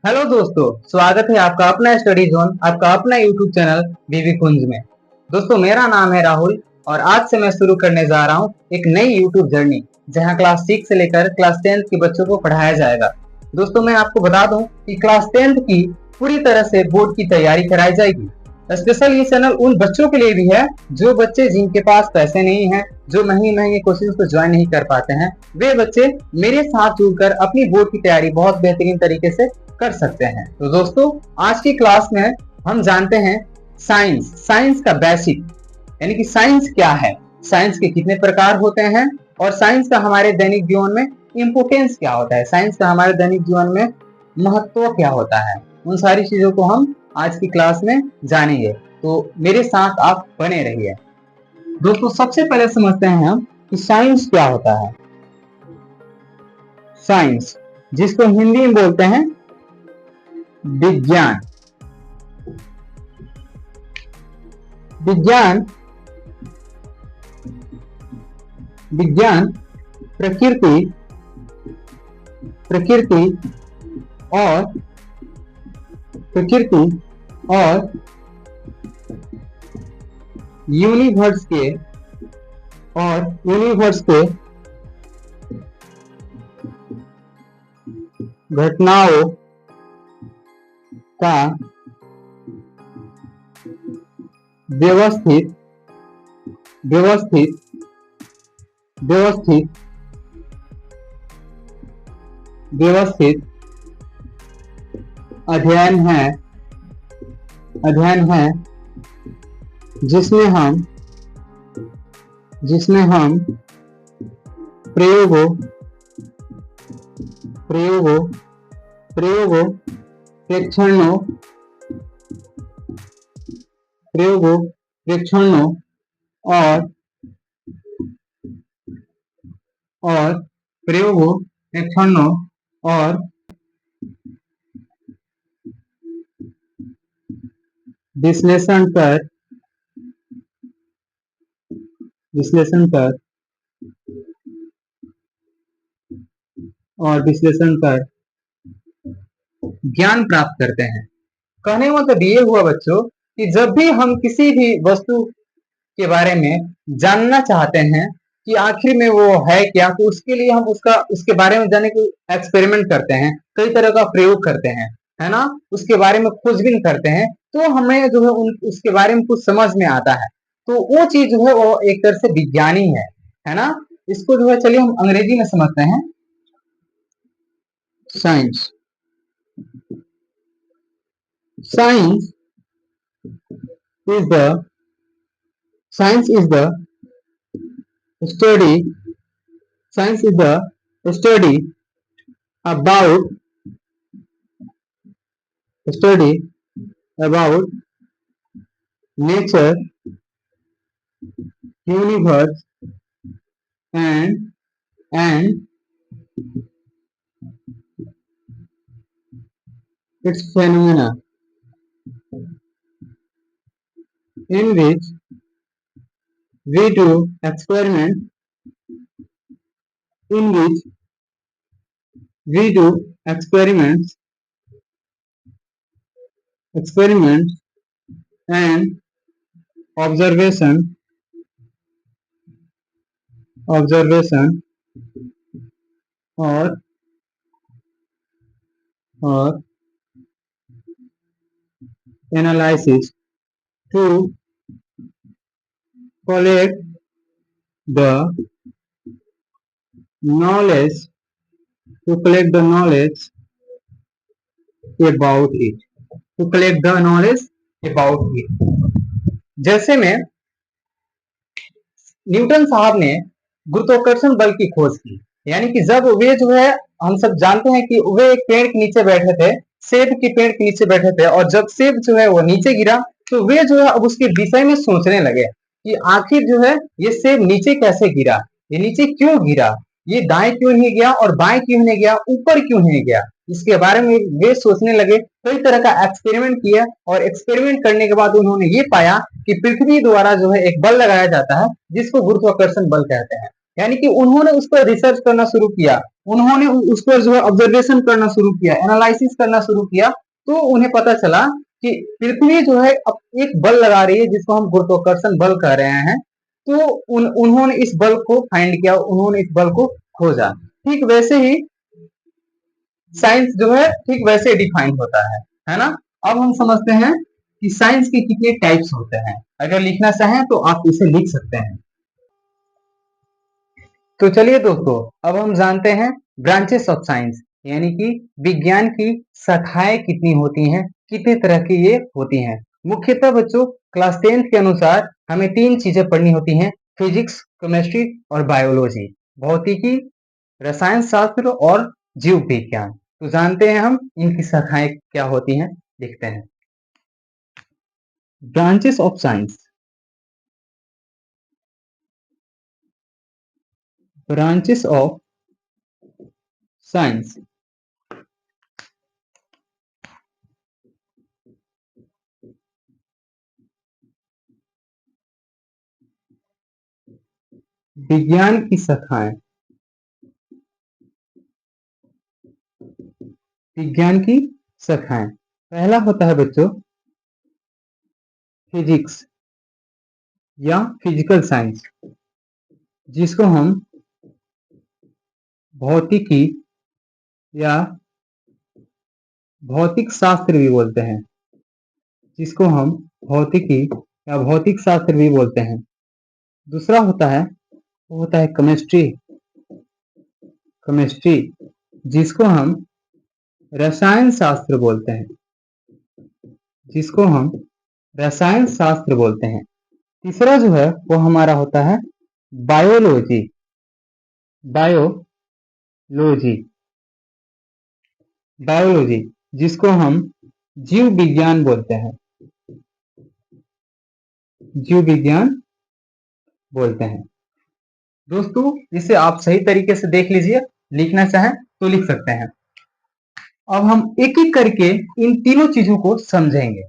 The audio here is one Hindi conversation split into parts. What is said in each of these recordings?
हेलो दोस्तों, स्वागत है आपका अपना स्टडी जोन, आपका अपना यूट्यूब चैनल बीबी कुंज में। दोस्तों, मेरा नाम है राहुल और आज से मैं शुरू करने जा रहा हूँ एक नई यूट्यूब जर्नी, जहाँ क्लास 6 से लेकर क्लास 10 के बच्चों को पढ़ाया जाएगा। दोस्तों, मैं आपको बता दूं कि क्लास 10 की पूरी तरह से बोर्ड की तैयारी कराई जाएगी। स्पेशल ये चैनल उन बच्चों के लिए भी है जो बच्चे जिनके पास पैसे नहीं है, जो महंगे महंगे कोर्सेज को ज्वाइन नहीं कर पाते हैं। वे बच्चे मेरे साथ जुड़कर अपनी बोर्ड की तैयारी बहुत बेहतरीन तरीके से कर सकते हैं। तो दोस्तों, आज की क्लास में हम जानते हैं साइंस का बेसिक, यानी कि साइंस क्या है, साइंस के कितने प्रकार होते हैं और साइंस का हमारे दैनिक जीवन में इंपोर्टेंस क्या होता है, साइंस का हमारे दैनिक जीवन में महत्व क्या होता है। उन सारी चीजों को हम आज की क्लास में जानेंगे, तो मेरे साथ आप बने रहिए। दोस्तों, सबसे पहले समझते हैं हम कि साइंस क्या होता है। साइंस, जिसको हिंदी में बोलते हैं विज्ञान। विज्ञान विज्ञान प्रकृति और यूनिवर्स के घटनाओं का व्यवस्थित अध्ययन है जिसमें हम प्रयोगों प्रेक्षणों और विश्लेषण कर ज्ञान प्राप्त करते हैं। कहने का मतलब ये हुआ बच्चों कि जब भी हम किसी भी वस्तु के बारे में जानना चाहते हैं कि आखिर में वो है क्या, तो उसके लिए हम उसके बारे में जानने के एक्सपेरिमेंट करते हैं, कई तरह का प्रयोग करते हैं, है ना। उसके बारे में खोजबीन करते हैं, तो हमें जो है उसके बारे में कुछ समझ में आता है। तो वो चीज जो है वो एक तरह से विज्ञानी है ना। इसको जो है चलिए हम अंग्रेजी में समझते हैं। Science science is the study science is the study about nature, universe and its phenomena, in which we do experiments and observation or analysis to collect the knowledge about it जैसे में न्यूटन साहब ने गुरुत्वाकर्षण बल की खोज की, यानी कि जब वे जो है, हम सब जानते हैं कि वे एक पेड़ के नीचे बैठे थे, सेब के पेड़ के नीचे बैठे थे, और जब सेब जो है वो नीचे गिरा तो वे जो है अब उसके विषय में सोचने लगे कि आखिर जो है ये सेब नीचे कैसे गिरा, ये नीचे क्यों गिरा, ये दाएं क्यों नहीं गया और बाएं क्यों नहीं गया, ऊपर क्यों नहीं गया। इसके बारे में वे सोचने लगे, कई तरह का एक्सपेरिमेंट किया, और एक्सपेरिमेंट करने के बाद उन्होंने ये पाया कि पृथ्वी द्वारा जो है एक बल लगाया जाता है जिसको गुरुत्वाकर्षण बल कहते हैं। यानी कि उन्होंने उस पर रिसर्च करना शुरू किया, उन्होंने उस पर जो है ऑब्जर्वेशन करना शुरू किया, एनालिसिस करना शुरू किया, तो उन्हें पता चला कि पृथ्वी जो है अब एक बल लगा रही है जिसको हम गुरुत्वाकर्षण बल कह रहे हैं। तो उन्होंने इस बल को फाइंड किया, उन्होंने इस बल को खोजा। ठीक वैसे ही साइंस जो है ठीक वैसे डिफाइन होता है ना। अब हम समझते हैं कि साइंस के कितने टाइप्स होते हैं। अगर लिखना चाहें तो आप इसे लिख सकते हैं। तो चलिए दोस्तों, अब हम जानते हैं ब्रांचेस ऑफ साइंस, यानी कि विज्ञान की शाखाएं कितनी होती हैं, कितने तरह की ये होती हैं। मुख्यतः बच्चों क्लास 10th के अनुसार हमें 3 चीजें पढ़नी होती हैं, फिजिक्स, केमिस्ट्री और बायोलॉजी, भौतिकी, रसायन शास्त्र और जीव विज्ञान। तो जानते हैं हम इनकी शाखाएं क्या होती हैं, देखते हैं। Branches of science, branches of science. विज्ञान की शाखाएं, विज्ञान की शाखाएं। पहला होता है बच्चों फिजिक्स या फिजिकल साइंस, जिसको हम भौतिकी या भौतिक शास्त्र भी बोलते हैं, जिसको हम भौतिकी या भौतिक शास्त्र भी बोलते हैं। दूसरा होता है वो होता है केमिस्ट्री, केमिस्ट्री जिसको हम रसायन शास्त्र बोलते हैं, जिसको हम रसायन शास्त्र बोलते हैं। तीसरा जो है वो हमारा होता है बायोलॉजी, बायोलॉजी, बायोलॉजी जिसको हम जीव विज्ञान बोलते हैं, जीव विज्ञान बोलते हैं। दोस्तों इसे आप सही तरीके से देख लीजिए, लिखना चाहें तो लिख सकते हैं। अब हम एक एक करके इन तीनों चीजों को समझेंगे,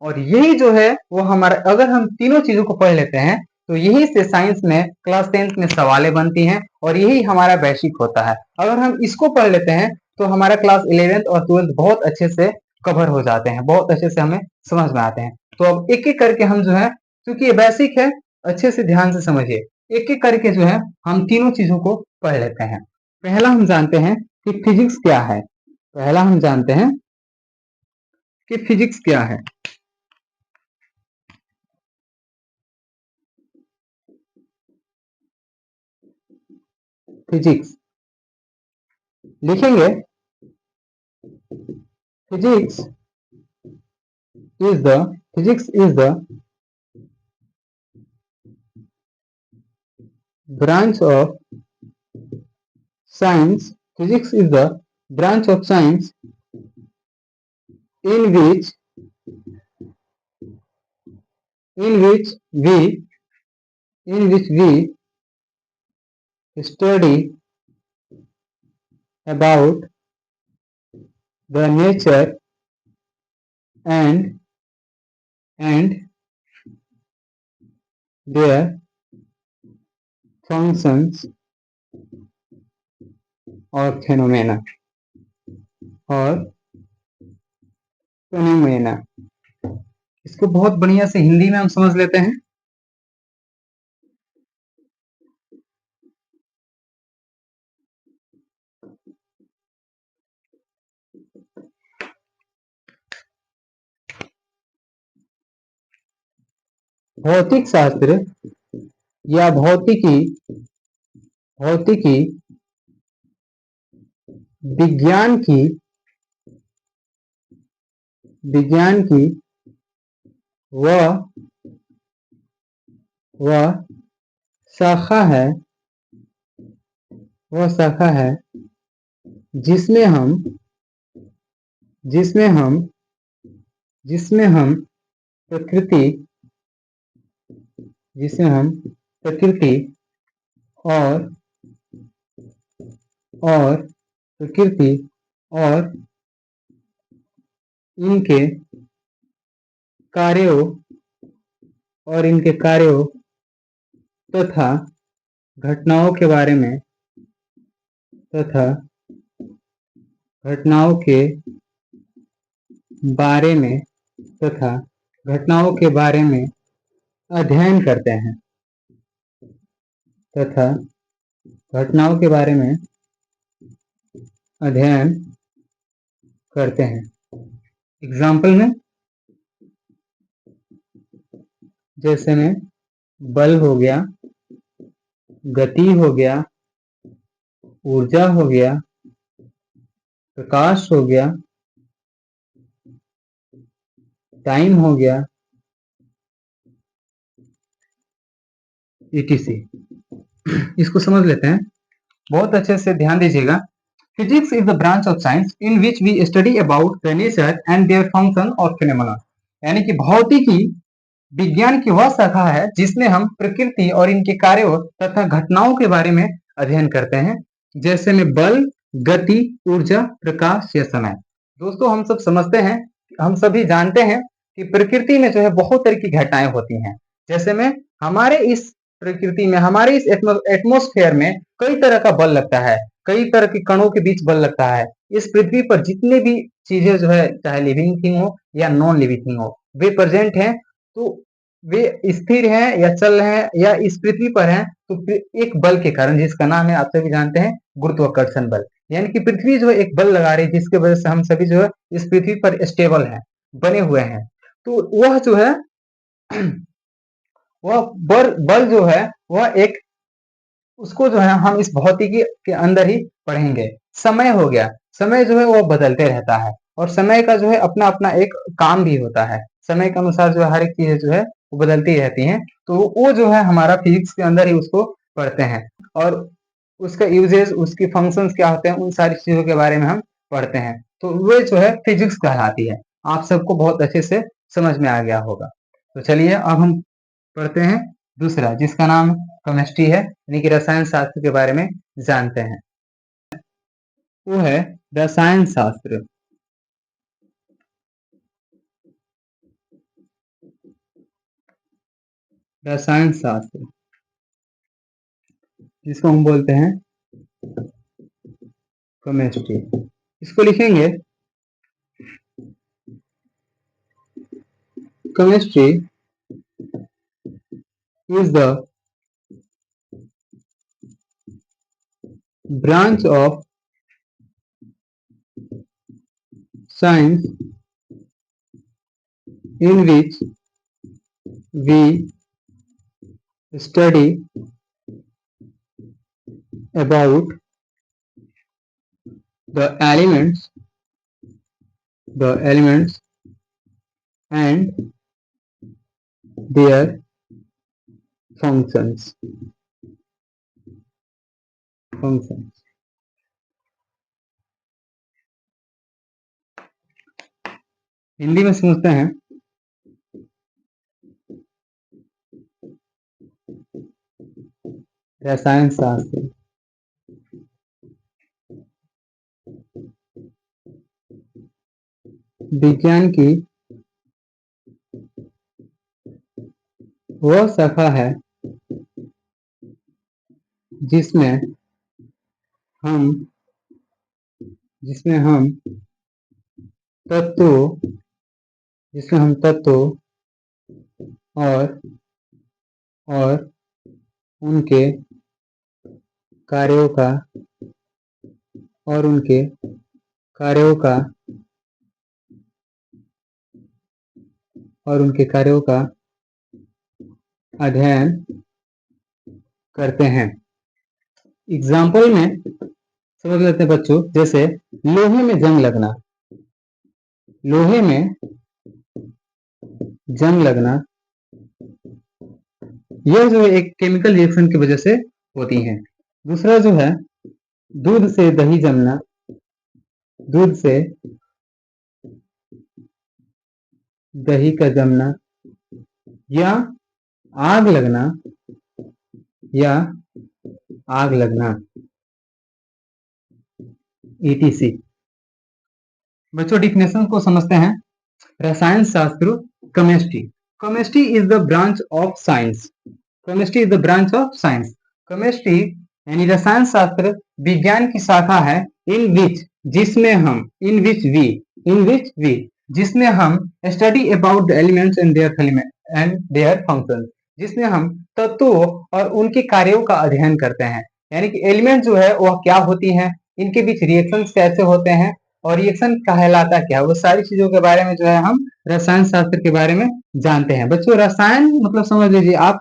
और यही जो है वो हमारा, अगर हम तीनों चीजों को पढ़ लेते हैं तो यही से साइंस में क्लास 10th में सवालें बनती हैं, और यही हमारा बेसिक होता है। अगर हम इसको पढ़ लेते हैं तो हमारा क्लास 11th और 12th बहुत अच्छे से कवर हो जाते हैं, बहुत अच्छे से हमें समझ में आते हैं। तो अब एक एक करके हम जो है, क्योंकि ये बेसिक है, अच्छे से ध्यान से समझिए, एक एक करके जो है हम तीनों चीजों को पढ़ लेते हैं। पहला हम जानते हैं कि फिजिक्स क्या है। पहला हम जानते हैं कि फिजिक्स क्या है। फिजिक्स लिखेंगे, physics is the branch of science. Physics is the branch of science in which in which we in which we study about the nature and their functions or और phenomena। इसको बहुत बढ़िया से हिंदी में हम समझ लेते हैं। भौतिक शास्त्र या भौतिकी, भौतिकी विज्ञान की, विज्ञान की वह वह शाखा है, वह शाखा है जिसमें हम जिसमें हम जिसमें हम प्रकृति जिसमें हम प्रकृति और प्रकृति और इनके कार्यों तथा घटनाओं के बारे में तथा घटनाओं के बारे में तथा घटनाओं के बारे में अध्ययन करते हैं तथा घटनाओं के बारे में अध्ययन करते हैं। एग्जाम्पल में जैसे में बल हो गया, गति हो गया, ऊर्जा हो गया, प्रकाश हो गया, टाइम हो गया, etc। इसको समझ लेते हैं, बहुत अच्छे से ध्यान दीजिएगा। Physics is the branch of science in which we study about the nature and their function और फिनोमेना। यानी कि भौतिकी विज्ञान की वह शाखा है जिसमें हम प्रकृति और इनके कार्यों तथा घटनाओं के बारे में अध्ययन करते हैं, जैसे में बल, गति, ऊर्जा, प्रकाश या समय। दोस्तों हम सब समझते हैं, हम सभी जानते हैं कि प्रकृति में जो है बहुत तरह की घटनाएं होती हैं। जैसे में हमारे इस प्रकृति में, हमारे इस एटमोस्फेयर में कई तरह का बल लगता है, कई तरह के कणों के बीच बल लगता है। इस पृथ्वी पर जितने भी चीजें जो है, चाहे लिविंग थिंग हो या नॉन लिविंग थिंग हो, वे प्रेजेंट हैं, तो वे स्थिर हैं या चल रहे हैं या इस पृथ्वी पर हैं, तो एक बल के कारण, जिसका नाम है आप सभी जानते हैं गुरुत्वाकर्षण बल। यानी कि पृथ्वी जो है एक बल लगा रही है, जिसके वजह से हम सभी जो है इस पृथ्वी पर स्टेबल हैं, बने हुए हैं। तो वह जो है वह बल जो है वह एक, उसको जो है हम इस भौतिकी के अंदर ही पढ़ेंगे। समय हो गया, समय जो है वह बदलते रहता है और समय का जो है अपना अपना एक काम भी होता है। समय के अनुसार जो है हर एक चीजें जो है वो बदलती रहती हैं, तो वो जो है हमारा फिजिक्स के अंदर ही उसको पढ़ते हैं और उसका यूजेस, उसकी फंक्शंस क्या होते हैं, उन सारी चीजों के बारे में हम पढ़ते हैं। तो वे जो है फिजिक्स कहलाती है। आप सबको बहुत अच्छे से समझ में आ गया होगा। तो चलिए अब हम पढ़ते हैं दूसरा, जिसका नाम केमिस्ट्री है, यानी कि रसायन शास्त्र के बारे में जानते हैं। वो है रसायन शास्त्र। रसायन शास्त्र जिसको हम बोलते हैं केमिस्ट्री। इसको लिखेंगे chemistry is the branch of science in which we study about the elements and their functions। Hindi में समझते हैं। रसायन शास्त्र विज्ञान की वह शाखा है जिसमें हम तत्वों और उनके कार्यों का अध्ययन करते हैं। एग्जाम्पल में समझ लेते हैं बच्चों, जैसे लोहे में जंग लगना, यह जो है एक केमिकल रिएक्शन की वजह से होती है। दूसरा जो है दूध से दही जमना, दूध से दही का जमना, या आग लगना etc। बच्चों डिफिनेशन को समझते हैं। रसायन शास्त्र chemistry is the branch of science. Chemistry यानी रसायन शास्त्र विज्ञान की शाखा है इन विच जिसमें हम इन विच वी जिसमें हम study about the elements and their function, जिसमें हम तत्वों और उनके कार्यों का अध्ययन करते हैं। यानी कि एलिमेंट जो है वह क्या होती हैं, इनके बीच रिएक्शंस कैसे होते हैं और रिएक्शन कहलाता क्या है, वो सारी चीजों के बारे में जो है हम रसायन शास्त्र के बारे में जानते हैं। बच्चों रसायन मतलब समझ लीजिए आप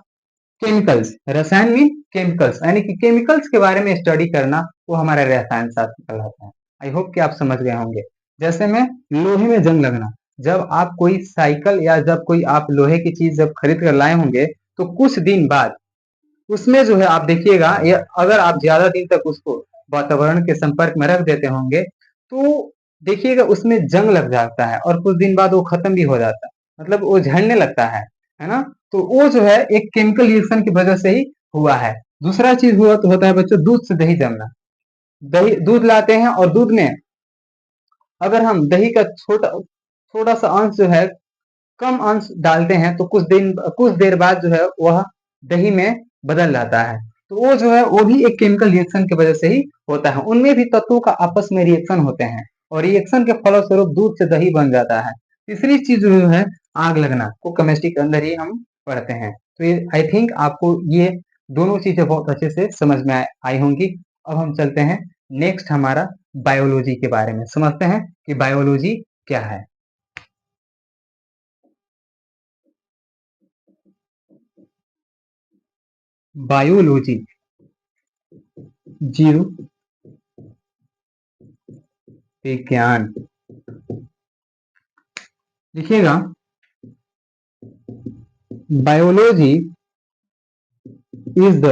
केमिकल्स, रसायन मीन केमिकल्स यानी कि केमिकल्स के बारे में स्टडी करना वो हमारा रसायन शास्त्र कहलाता है। आई होप कि आप समझ गए होंगे। जैसे में लोहे में जंग लगना, जब आप कोई साइकिल या जब कोई आप लोहे की चीज जब खरीद कर लाए होंगे तो कुछ दिन बाद उसमें जो है आप देखिएगा, ये अगर आप ज्यादा दिन तक उसको वातावरण के संपर्क में रख देते होंगे तो देखिएगा उसमें जंग लग जाता है और कुछ दिन बाद वो खत्म भी हो जाता है, मतलब वो झड़ने लगता है ना। तो वो जो है एक केमिकल रिएक्शन की वजह से ही हुआ है। दूसरा चीज हुआ तो होता है बच्चों दूध से दही जमना। दही दूध लाते हैं और दूध में अगर हम दही का छोटा छोटा सा अंश जो है कम अंश डालते हैं तो कुछ देर बाद जो है वह दही में बदल जाता है। तो वो जो है वो भी एक केमिकल रिएक्शन की वजह से ही होता है। उनमें भी तत्वों का आपस में रिएक्शन होते हैं और रिएक्शन के फलस्वरूप दूध से दही बन जाता है। तीसरी चीज जो है आग लगना, को केमिस्ट्री के अंदर ही हम पढ़ते हैं। तो ये आई थिंक आपको ये दोनों चीजें बहुत अच्छे से समझ में आई होंगी। अब हम चलते हैं नेक्स्ट हमारा बायोलॉजी के बारे में समझते हैं कि बायोलॉजी क्या है। बायोलॉजी जीव विज्ञान। देखिएगा biology is the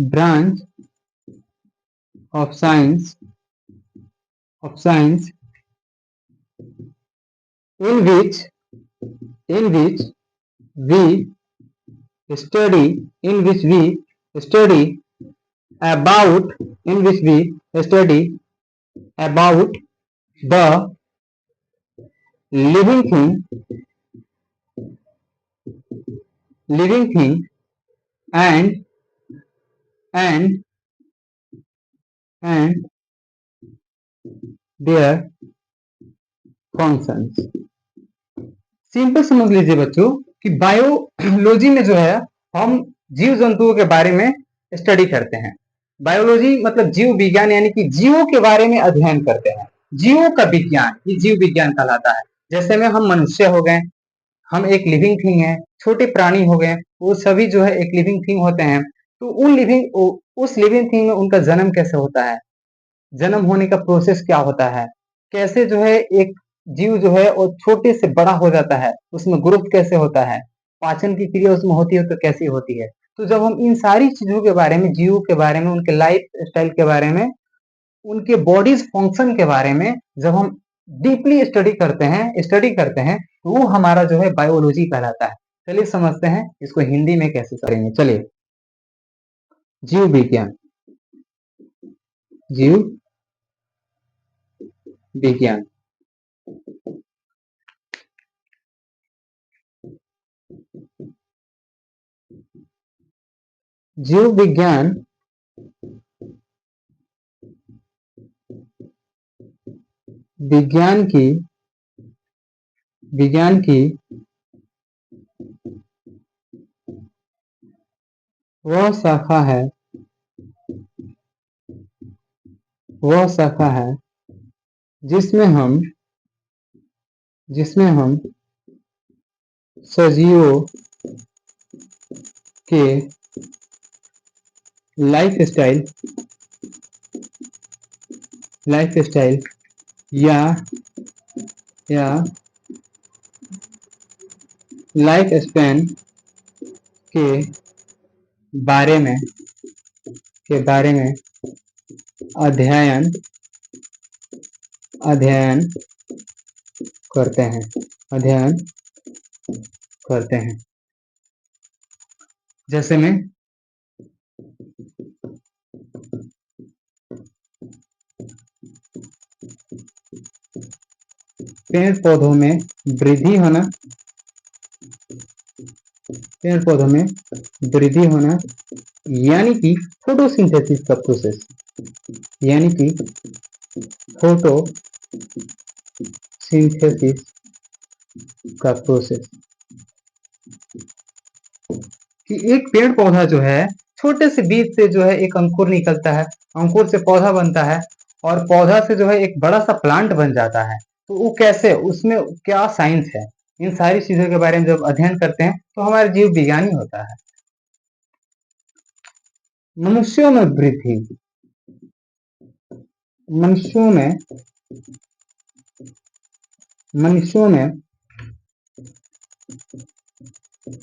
branch of science in which in which we study about in which we study about the living thing living thing and and and their functions। Simple समझ लीजिए बच्चों कि बायोलॉजी में जो है हम जीव जंतुओं के बारे में स्टडी करते हैं। बायोलॉजी मतलब जीव विज्ञान यानी कि जीवों के बारे में अध्ययन करते हैं। जीवों का विज्ञान ये जीव विज्ञान कहलाता है। जैसे में हम मनुष्य हो गए, हम एक लिविंग थिंग है। छोटे प्राणी हो गए, वो सभी जो है एक लिविंग थिंग होते हैं। तो उस लिविंग थिंग में उनका जन्म कैसे होता है, जन्म होने का प्रोसेस क्या होता है, कैसे जो है एक जीव जो है वो छोटे से बड़ा हो जाता है, उसमें ग्रोथ कैसे होता है, पाचन की क्रिया उसमें होती है तो कैसी होती है। तो जब हम इन सारी चीजों के बारे में, जीवों के बारे में, उनके लाइफ स्टाइल के बारे में, उनके बॉडीज फंक्शन के बारे में जब हम डीपली स्टडी करते हैं तो वो हमारा जो है बायोलॉजी कहलाता है। चलिए समझते हैं इसको हिंदी में कैसे करेंगे। चलिए जीव विज्ञान, जीव विज्ञान। जीव विज्ञान विज्ञान की विज्ञान की वह शाखा है जिसमें हम सजीवों के लाइफ स्टाइल या या लाइफ स्पैन के बारे में अध्ययन अध्ययन करते हैं अध्ययन करते हैं। जैसे में पेड़ पौधों में वृद्धि होना, पेड़ पौधों में वृद्धि होना यानी कि फोटोसिंथेसिस का प्रोसेस, यानी कि फोटोसिंथेसिस का प्रोसेस, कि एक पेड़ पौधा जो है छोटे से बीज से जो है एक अंकुर निकलता है, अंकुर से पौधा बनता है और पौधा से जो है एक बड़ा सा प्लांट बन जाता है। तो वो कैसे, उसमें क्या साइंस है, इन सारी चीजों के बारे में जब अध्ययन करते हैं तो हमारा जीव विज्ञानी होता है। मनुष्यों में वृद्धि, मनुष्यों में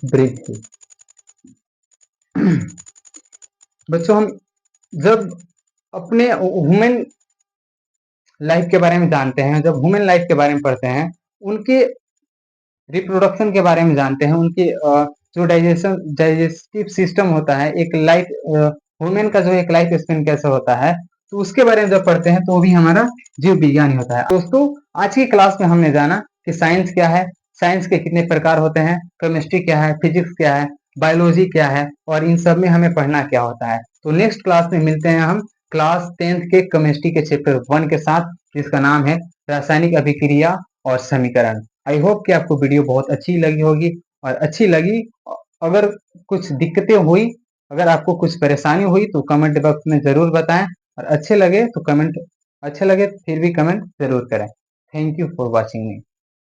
वृद्धि। बच्चों, हम जब अपने ह्यूमन लाइफ के बारे में जानते हैं, जब ह्यूमन लाइफ के बारे में पढ़ते हैं, उनके रिप्रोडक्शन के बारे में जानते हैं, उनके जो डाइजेस्टिव सिस्टम होता है, एक लाइफ ह्यूमन का जो एक लाइफ स्पेन कैसे होता है, तो उसके बारे में जब पढ़ते हैं तो वो भी हमारा जीव विज्ञान ही होता है। दोस्तों, आज की क्लास में हमने जाना कि साइंस क्या है, साइंस के कितने प्रकार होते हैं, केमिस्ट्री क्या है, फिजिक्स क्या है, बायोलॉजी क्या है, और इन सब में हमें पढ़ना क्या होता है। तो नेक्स्ट क्लास में मिलते हैं हम क्लास 10th के केमिस्ट्री के चैप्टर 1 के साथ, जिसका नाम है रासायनिक अभिक्रिया और समीकरण। आई होप कि आपको वीडियो बहुत अच्छी लगी होगी, और अच्छी लगी, अगर कुछ दिक्कतें हुई, अगर आपको कुछ परेशानी हुई तो कमेंट बॉक्स में जरूर बताएं, और अच्छे लगे तो फिर भी कमेंट जरूर करें। Thank you for watching me.